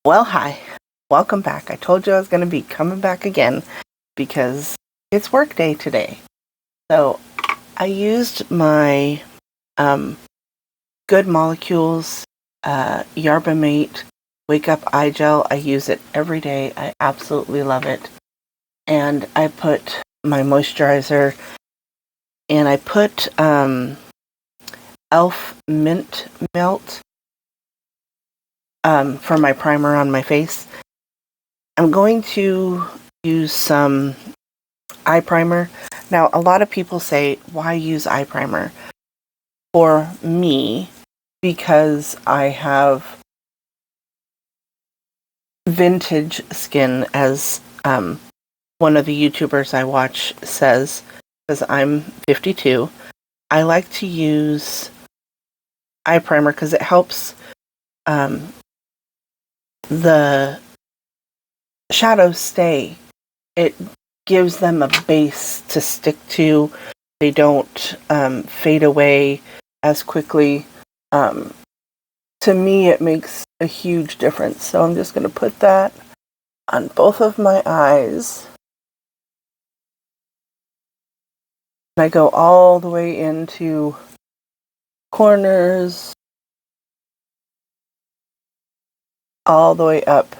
Well, hi. Welcome back. I told you I was going to be coming back again because it's work day today. So I used my Good Molecules Yerba Mate Wake Up Eye Gel. I use it every day. I absolutely love it. And I put my moisturizer and I put Elf Mint Melt for my primer on my face. I'm going to use some eye primer. Now, a lot of people say, why use eye primer? For me, because I have vintage skin, as one of the YouTubers I watch says, because I'm 52, I like to use eye primer because it helps the shadows stay. It gives them a base to stick to. They don't fade away as quickly. To me, it makes a huge difference. So I'm just going to put that on both of my eyes. And I go all the way into corners, all the way up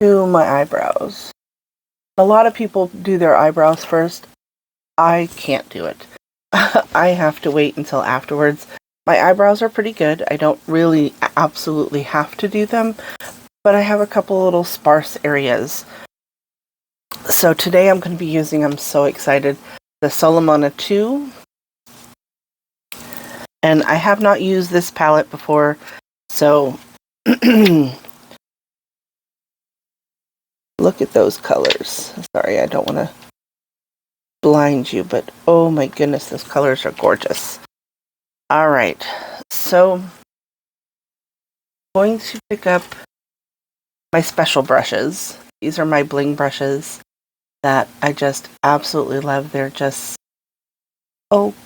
to my eyebrows. A lot of people do their eyebrows first. I can't do it. I have to wait until afterwards. My eyebrows are pretty good. I don't really absolutely have to do them, but I have a couple little sparse areas. So today I'm going to be using, I'm so excited, the Solomona 2. And I have not used this palette before, so look at those colors. Sorry, I don't want to blind you, but oh my goodness, those colors are gorgeous. Alright, so I'm going to pick up my special brushes. These are my Bling brushes that I just absolutely love. They're just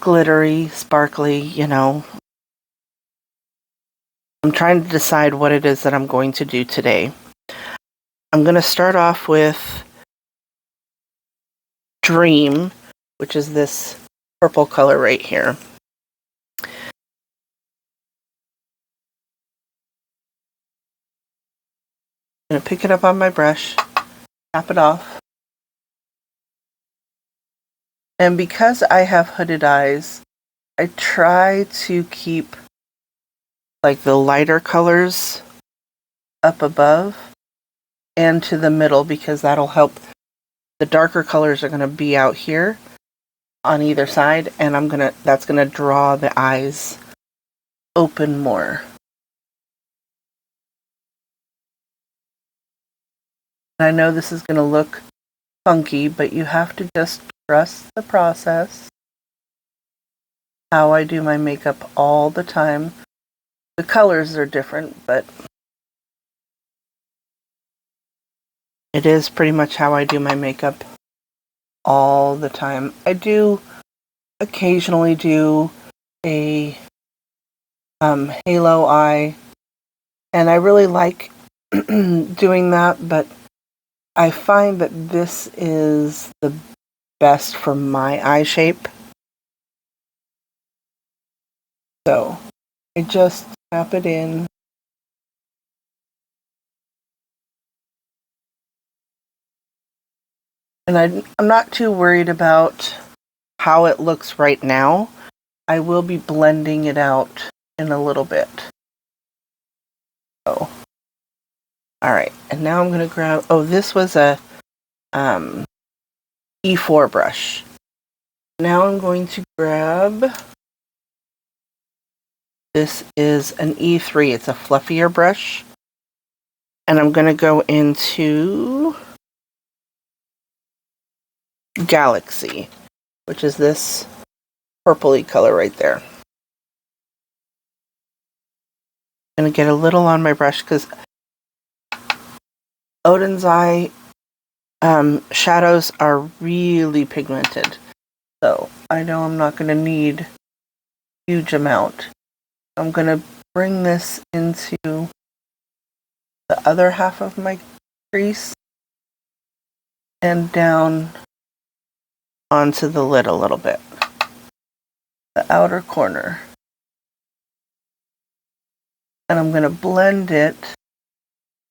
glittery, sparkly, you know. I'm trying to decide what it is that I'm going to do today. I'm going to start off with Dream, which is this purple color right here. I'm going to pick it up on my brush, tap it off. And because I have hooded eyes, I try to keep like the lighter colors up above and to the middle because that'll help. The darker colors are going to be out here on either side, and that's going to draw the eyes open more. I know this is going to look funky, but you have to just trust the process. How I do my makeup all the time. The colors are different, but it is pretty much how I do my makeup all the time. I do occasionally do a halo eye, and I really like doing that, but I find that this is the best for my eye shape. So I just tap it in. And I'm not too worried about how it looks right now. I will be blending it out in a little bit. So, alright, and now I'm going to grab, this was a E4 brush. Now I'm going to grab, this is an E3, it's a fluffier brush. And I'm going to go into Galaxy, which is this purpley color right there. I'm going to get a little on my brush because Odin's Eye shadows are really pigmented. So I know I'm not going to need a huge amount. I'm going to bring this into the other half of my crease and down onto the lid a little bit, the outer corner. And I'm going to blend it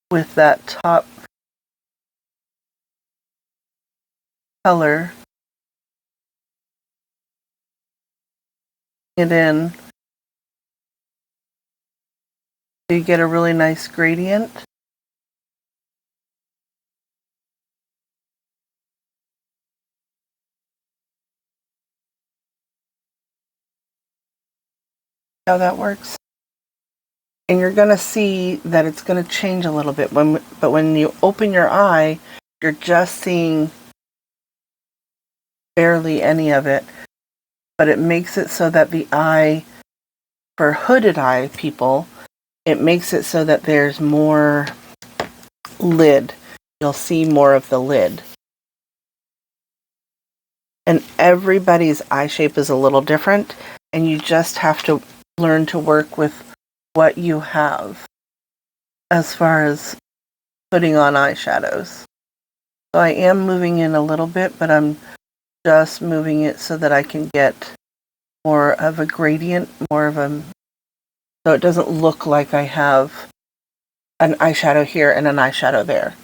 with that top color. It in so you get a really nice gradient. How that works. And you're going to see that it's going to change a little bit. But when you open your eye, you're just seeing barely any of it. But it makes it so that the eye, for hooded eye people, it makes it so that there's more lid. You'll see more of the lid. And everybody's eye shape is a little different, and you just have to learn to work with what you have as far as putting on eyeshadows. So I am moving in a little bit, but I'm just moving it so that I can get more of a gradient, so it doesn't look like I have an eyeshadow here and an eyeshadow there.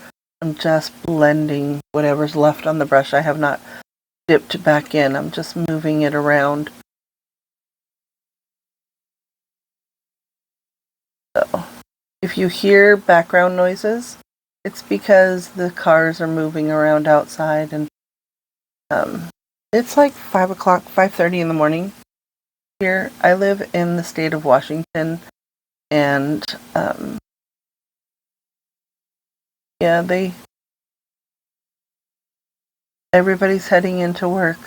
I'm just blending whatever's left on the brush. I have not dipped back in. I'm just moving it around. So if you hear background noises, it's because the cars are moving around outside, and it's like 5 o'clock, 5:30 in the morning here. I live in the state of Washington, and yeah, everybody's heading into work,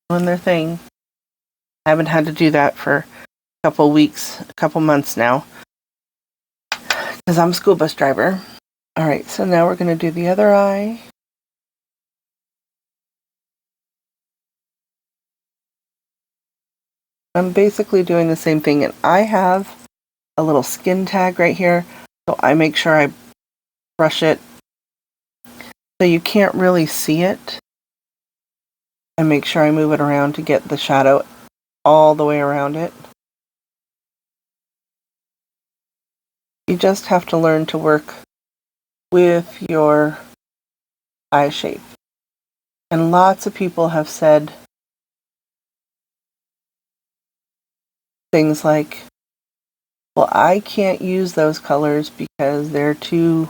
doing their thing. I haven't had to do that for a couple weeks, a couple months now, because I'm a school bus driver. All right, so now we're going to do the other eye. I'm basically doing the same thing, and I have a little skin tag right here, so I make sure I brush it so you can't really see it. I make sure I move it around to get the shadow all the way around it. You just have to learn to work with your eye shape. And lots of people have said things like, well, I can't use those colors because they're too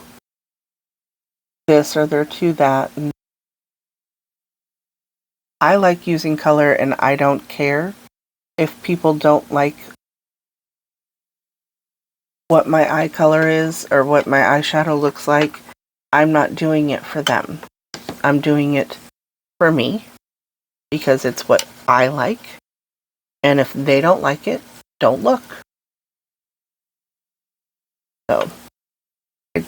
this or they're too that. And I like using color, and I don't care if people don't like what my eye color is or what my eyeshadow looks like. I'm not doing it for them. I'm doing it for me because it's what I like. And if they don't like it, don't look. So it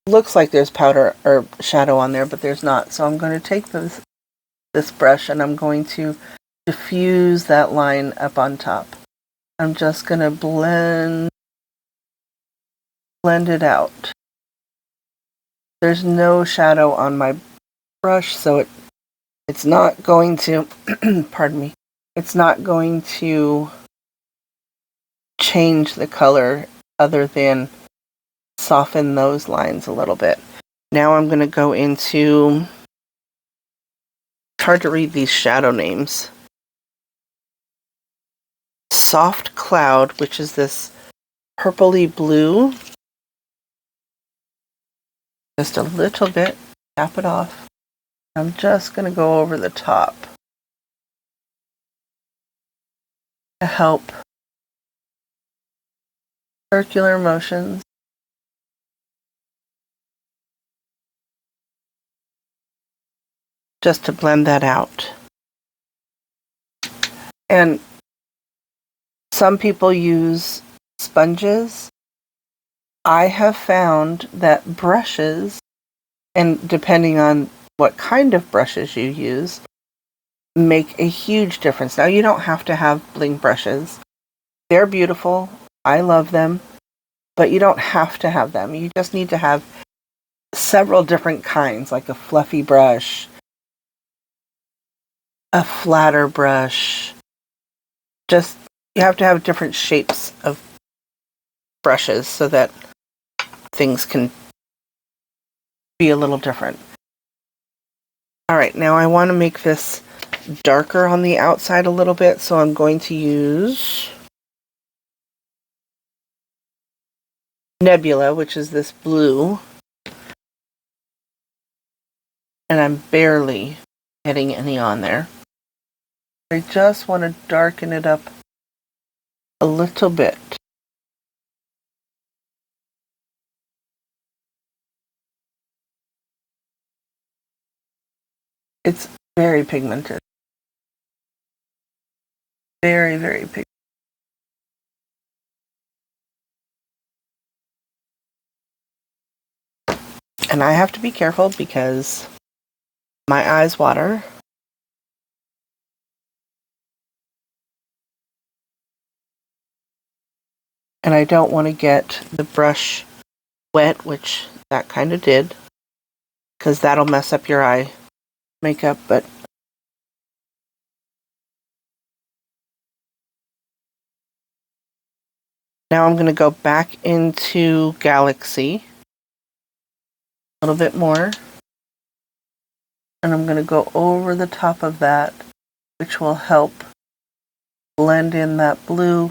looks like there's powder or shadow on there, but there's not. So I'm going to take this brush and I'm going to diffuse that line up on top. I'm just going to blend it out. There's no shadow on my brush, so it's not going to, pardon me, it's not going to change the color other than soften those lines a little bit. Now I'm going to go into, it's hard to read these shadow names. Soft Cloud, which is this purpley blue. Just a little bit, tap it off. I'm just going to go over the top to help circular motions. Just to blend that out. And some people use sponges. I have found that brushes, and depending on what kind of brushes you use, make a huge difference. Now, you don't have to have bling brushes. They're beautiful. I love them. but you don't have to have them. You just need to have several different kinds, like a fluffy brush, a flatter brush. Just, you have to have different shapes of brushes so that things can be a little different. Alright, now I want to make this darker on the outside a little bit, so I'm going to use Nebula, which is this blue, and I'm barely getting any on there. I just want to darken it up a little bit. It's very pigmented. Very, very pigmented. And I have to be careful because my eyes water. And I don't want to get the brush wet, which that kind of did, because that'll mess up your eye makeup. But now I'm going to go back into Galaxy a little bit more. And I'm going to go over the top of that, which will help blend in that blue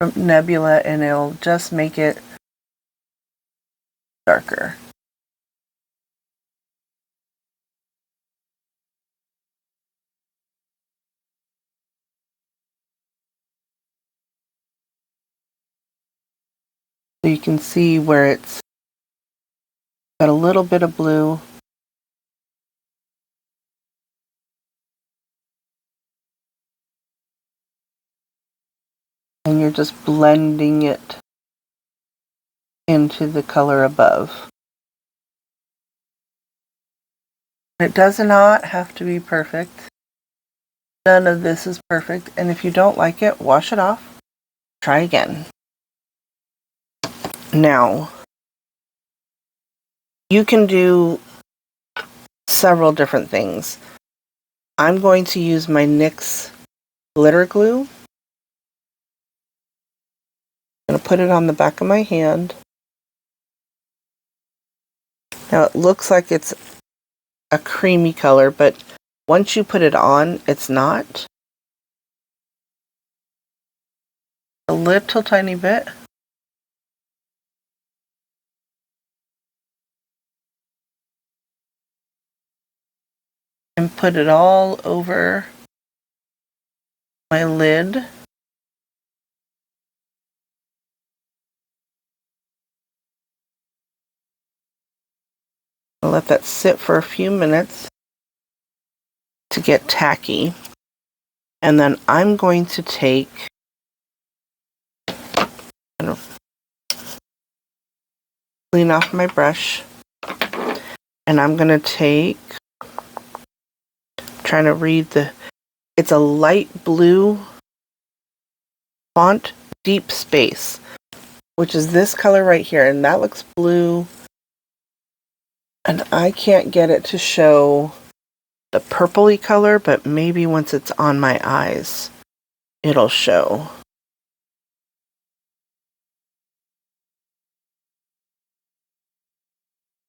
from Nebula, and it'll just make it darker. So you can see where it's got a little bit of blue. And you're just blending it into the color above. It does not have to be perfect. None of this is perfect. And if you don't like it, wash it off. Try again. Now, you can do several different things. I'm going to use my NYX Glitter Glue. I'm going to put it on the back of my hand. Now it looks like it's a creamy color, but once you put it on, it's not. A little tiny bit. And put it all over my lid. I'll let that sit for a few minutes to get tacky. And then I'm going to take, clean off my brush, and I'm going to take, trying to read it's a light blue font, Deep Space, which is this color right here, and that looks blue, and I can't get it to show the purpley color, but maybe once it's on my eyes, it'll show.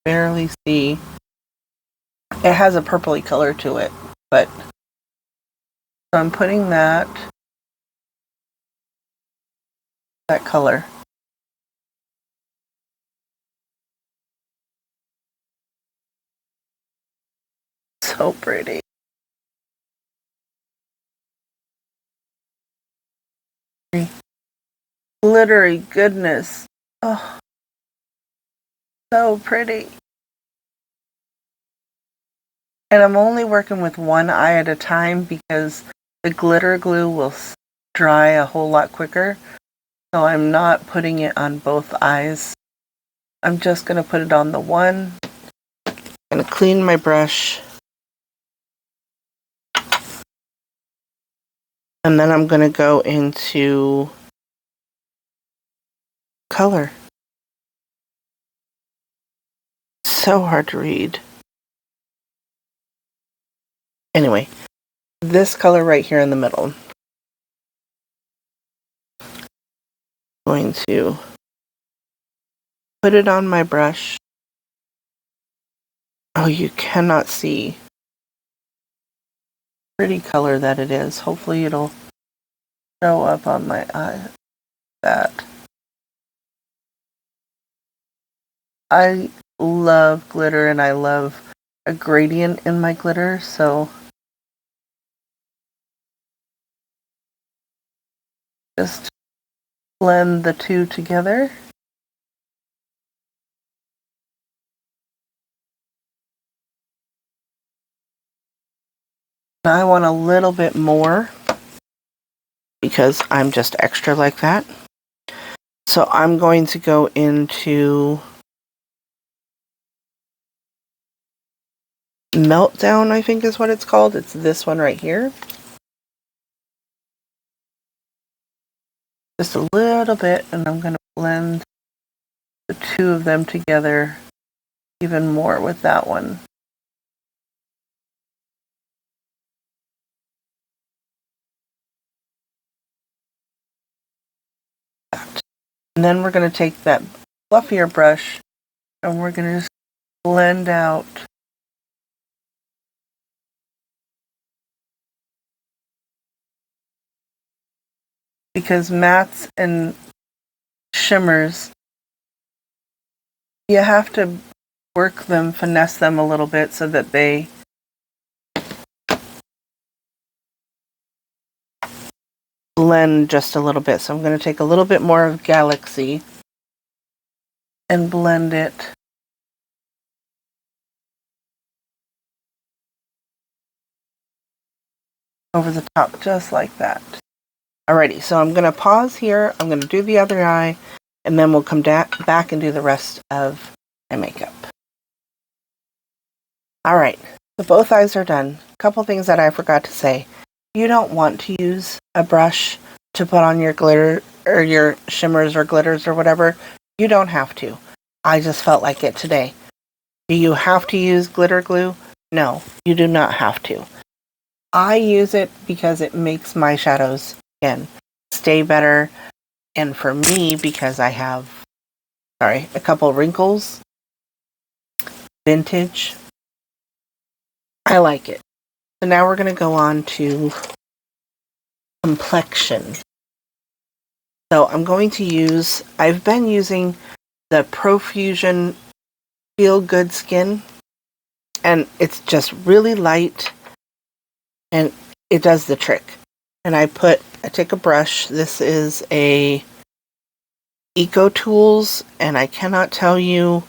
Barely see. It has a purpley color to it, but so I'm putting that color. So pretty. Glittery goodness. Oh, so pretty. And I'm only working with one eye at a time because the glitter glue will dry a whole lot quicker. So I'm not putting it on both eyes. I'm just going to put it on the one. I'm going to clean my brush. And then I'm going to go into color. So hard to read. Anyway, this color right here in the middle. I'm going to put it on my brush. Oh, you cannot see. Pretty color that it is. Hopefully it'll show up on my eye. That. I love glitter and I love a gradient in my glitter, so just blend the two together. I want a little bit more because I'm just extra like that. So I'm going to go into Meltdown, I think is what it's called. It's this one right here. Just a little bit, and I'm going to blend the two of them together even more with that one. And then we're going to take that fluffier brush and we're going to just blend out because mattes and shimmers, you have to work them, finesse them a little bit so that they blend just a little bit. So I'm going to take a little bit more of Galaxy and blend it over the top just like that. Alrighty, so I'm going to pause here. I'm going to do the other eye and then we'll come back and do the rest of my makeup. Alright, so both eyes are done. A couple things that I forgot to say. You don't want to use a brush to put on your glitter or your shimmers or glitters or whatever. You don't have to. I just felt like it today. Do you have to use glitter glue? No, you do not have to. I use it because it makes my shadows, again, stay better. And for me, because I have, a couple wrinkles, vintage, I like it. So now we're going to go on to complexion. So I'm going to use, I've been using the Profusion Feel Good Skin, and it's just really light, and it does the trick. And I take a brush, this is a Eco Tools, and I cannot tell you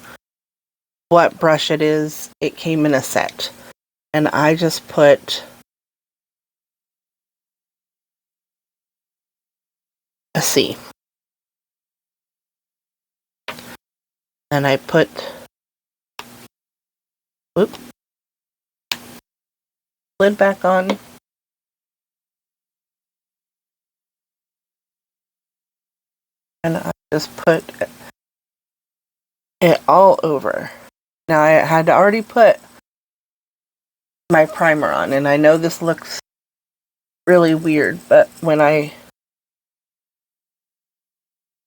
what brush it is. It came in a set. And I just put a C. And I put, lid back on. And I just put it all over. Now I had already put my primer on, and I know this looks really weird, but when I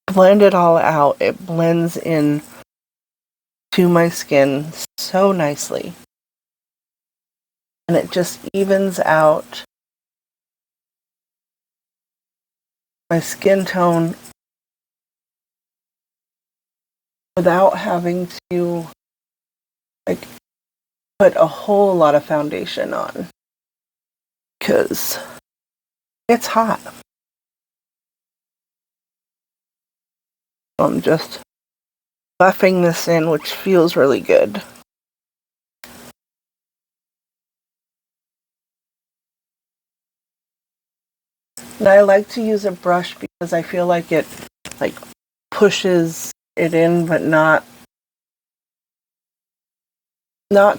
blend it all out, it blends in to my skin so nicely. And it just evens out my skin tone without having to put a whole lot of foundation on. Because it's hot. I'm just buffing this in, which feels really good. And I like to use a brush because I feel like it pushes it in, but not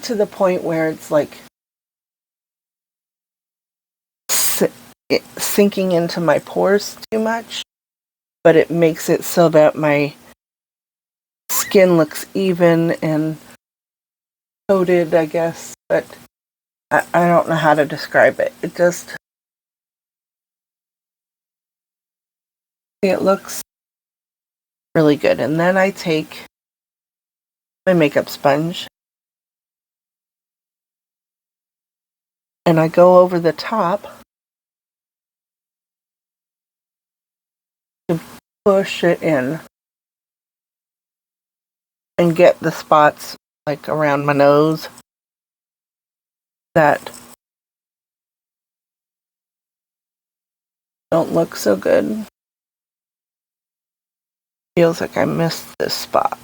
to the point where it's sinking into my pores too much, but it makes it so that my skin looks even and coated, I guess, but I don't know how to describe it. It looks really good. And then I take my makeup sponge and I go over the top to push it in and get the spots like around my nose that don't look so good. Feels like I missed this spot.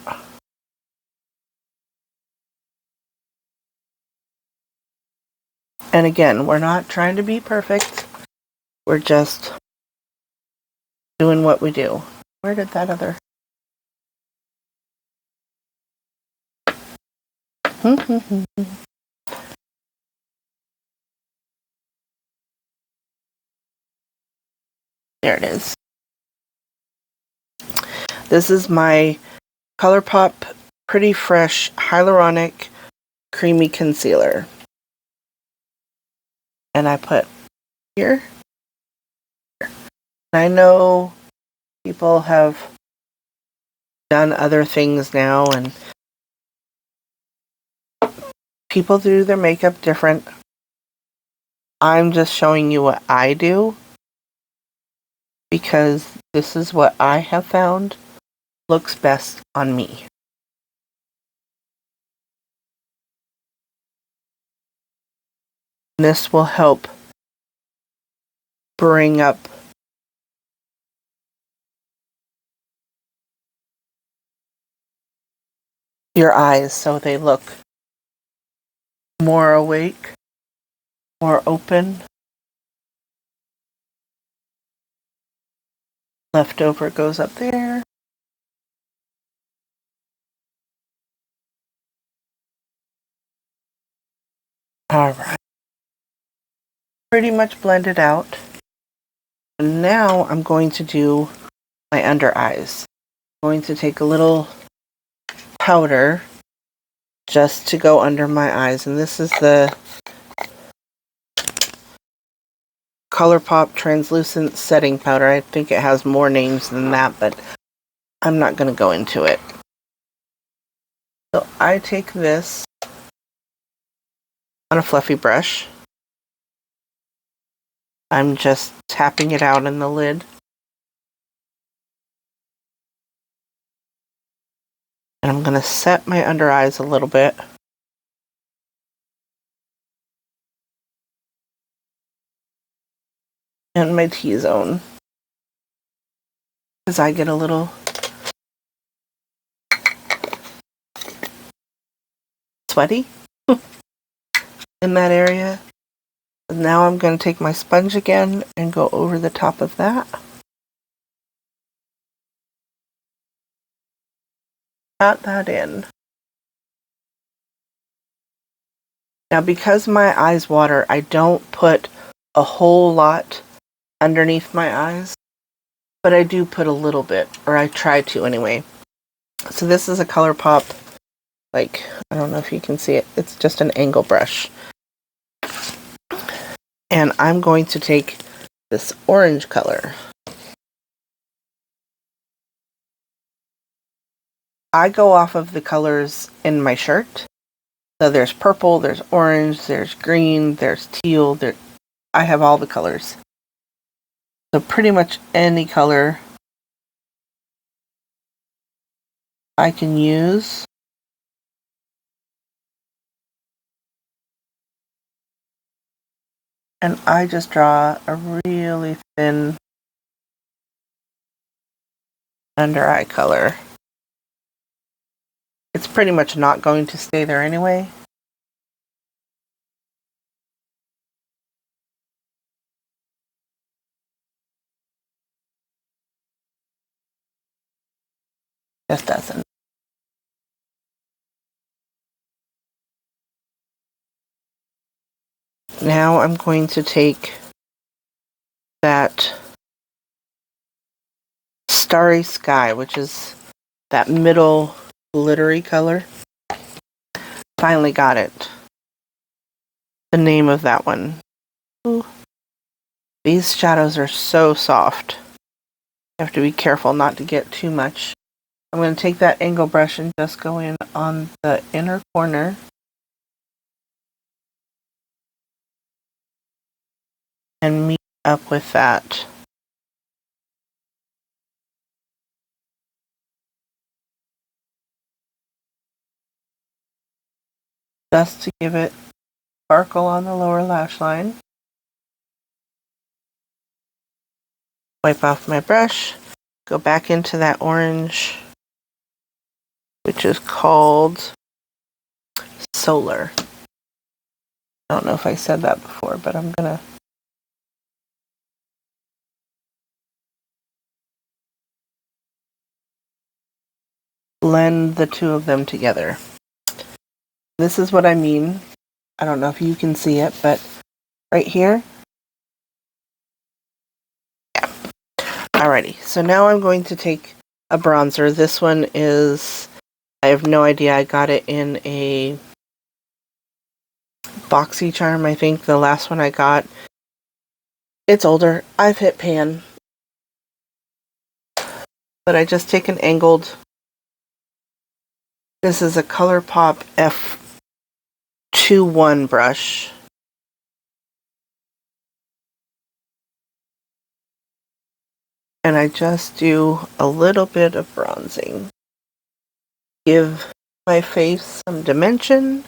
And again, we're not trying to be perfect. We're just doing what we do. Where did that other... There it is. This is my ColourPop Pretty Fresh Hyaluronic Creamy Concealer. And I put here. I know people have done other things now and people do their makeup different. I'm just showing you what I do because this is what I have found looks best on me. This will help bring up your eyes so they look more awake, more open. Leftover goes up there. Alright. Pretty much blended out. And now I'm going to do my under eyes. I'm going to take a little powder just to go under my eyes. And this is the ColourPop Translucent Setting Powder. I think it has more names than that, but I'm not going to go into it. So I take this on a fluffy brush. I'm just tapping it out in the lid. And I'm going to set my under eyes a little bit. And my T-zone. Because I get a little sweaty in that area. Now I'm going to take my sponge again and go over the top of that. Pat that in. Now because my eyes water, I don't put a whole lot underneath my eyes, but I do put a little bit, or I try to anyway. So this is a ColourPop, like, I don't know if you can see it, it's just an angle brush. And I'm going to take this orange color. I go off of the colors in my shirt. So there's purple, there's orange, there's green, there's teal, I have all the colors. So pretty much any color I can use. And I just draw a really thin under eye color. It's pretty much not going to stay there anyway. Just doesn't. Now I'm going to take that Starry Sky, which is that middle glittery color. Finally got it. The name of that one. Ooh. These shadows are so soft. You have to be careful not to get too much. I'm going to take that angle brush and just go in on the inner corner. And meet up with that. Just to give it sparkle on the lower lash line. Wipe off my brush. Go back into that orange, which is called Solar. I don't know if I said that before, but I'm going to blend the two of them together. This is what I mean. I don't know if you can see it, but right here. Yeah. Alrighty, so now I'm going to take a bronzer. This one is, I have no idea, I got it in a BoxyCharm, I think, the last one I got. It's older. I've hit pan. But I just take an angled. This is a ColourPop F21 brush. And I just do a little bit of bronzing. Give my face some dimension.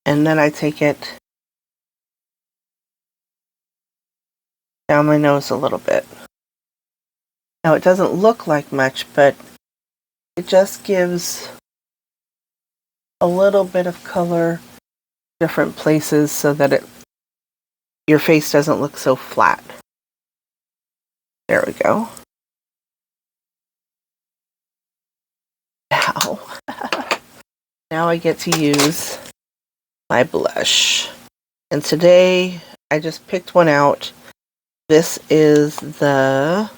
And then I take it down my nose a little bit. Now it doesn't look like much, but it just gives a little bit of color different places so that your face doesn't look so flat. There we go. Now I get to use my blush. And today I just picked one out. This is the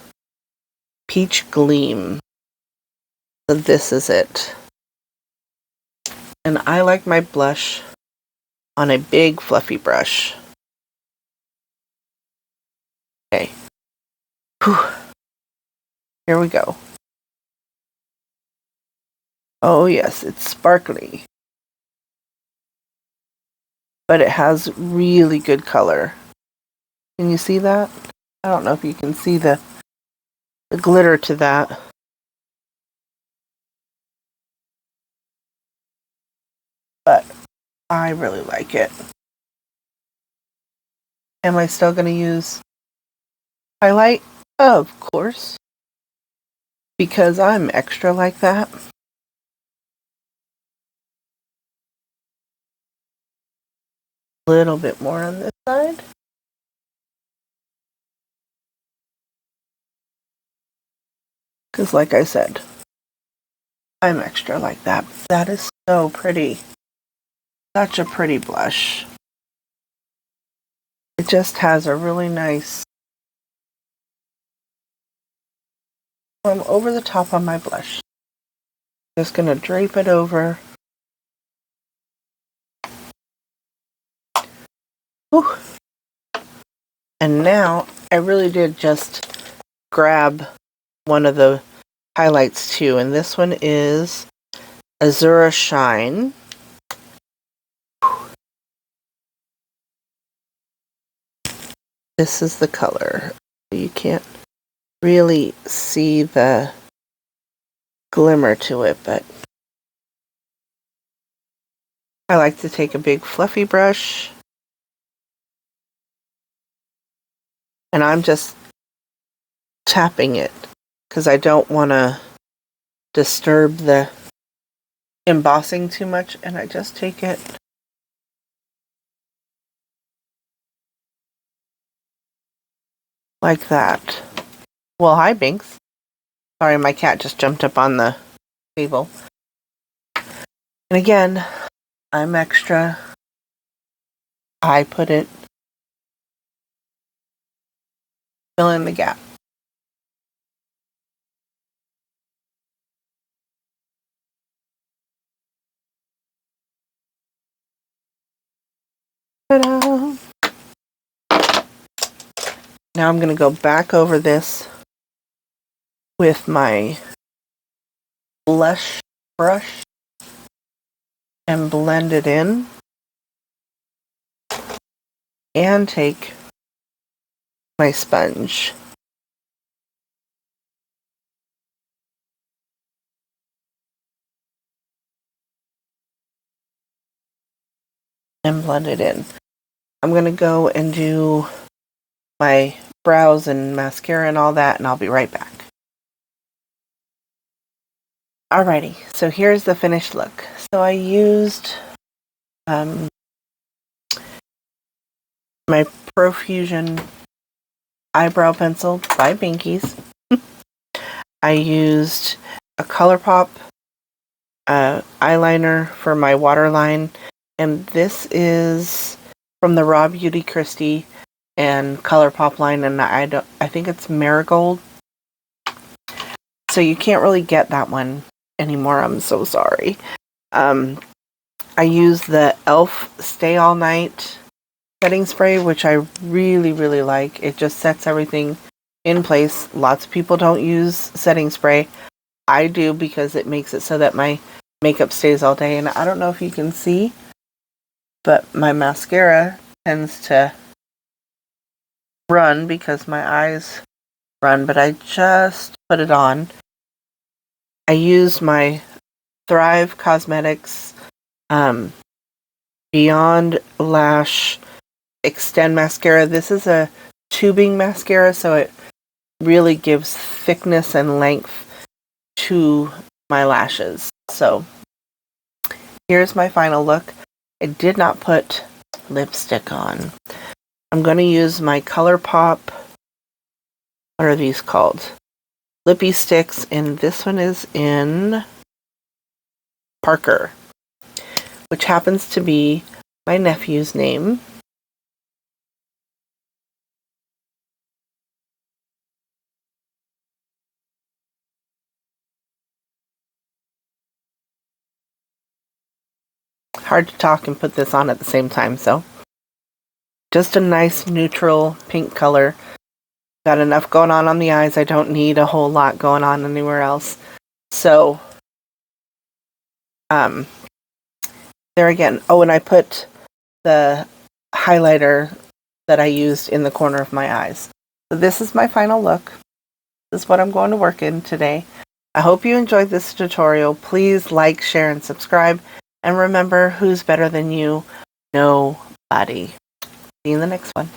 Peach Gleam. So this is it. And I like my blush on a big fluffy brush. Okay. Whew. Here we go. Oh yes, it's sparkly. But it has really good color. Can you see that? I don't know if you can see the glitter to that. But I really like it. Am I still going to use highlight? Of course. Because I'm extra like that. A little bit more on this side. Because like I said, I'm extra like that. That is so pretty. Such a pretty blush. It just has a really nice over the top on my blush. Just going to drape it over. Whew. And now I really did just grab one of the highlights too, and this one is Azura Shine. This is the color. You can't really see the glimmer to it, but I like to take a big fluffy brush and I'm just tapping it because I don't want to disturb the embossing too much, and I just take it like that. Well, hi Binks. Sorry, my cat just jumped up on the table. And again, I'm extra. I put it fill in the gap. Ta-da! Now I'm going to go back over this with my blush brush and blend it in. And take my sponge. And blend it in. I'm going to go and do my brows and mascara and all that, and I'll be right back. Alrighty, so here's the finished look. So I used my Profusion eyebrow pencil by Binkies. I used a ColourPop eyeliner for my waterline, and this is from the Raw Beauty Christie and ColourPop line, and I think it's Marigold. So you can't really get that one anymore. I'm so sorry. I use the e.l.f. Stay All Night setting spray, which I really, really like. It just sets everything in place. Lots of people don't use setting spray. I do because it makes it so that my makeup stays all day. And I don't know if you can see, but my mascara tends to run because my eyes run, but I just put it on. I use my Thrive Cosmetics Beyond Lash Extend Mascara. This is a tubing mascara, so it really gives thickness and length to my lashes. So here's my final look. I did not put lipstick on. I'm going to use my ColourPop, what are these called? Lippy Sticks, and this one is in Parker, which happens to be my nephew's name. Hard to talk and put this on at the same time, so just a nice neutral pink color. Got enough going on the eyes. I don't need a whole lot going on anywhere else. So, there again. Oh, and I put the highlighter that I used in the corner of my eyes. So this is my final look. This is what I'm going to work in today. I hope you enjoyed this tutorial. Please like, share, and subscribe. And remember, who's better than you? Nobody. See you in the next one.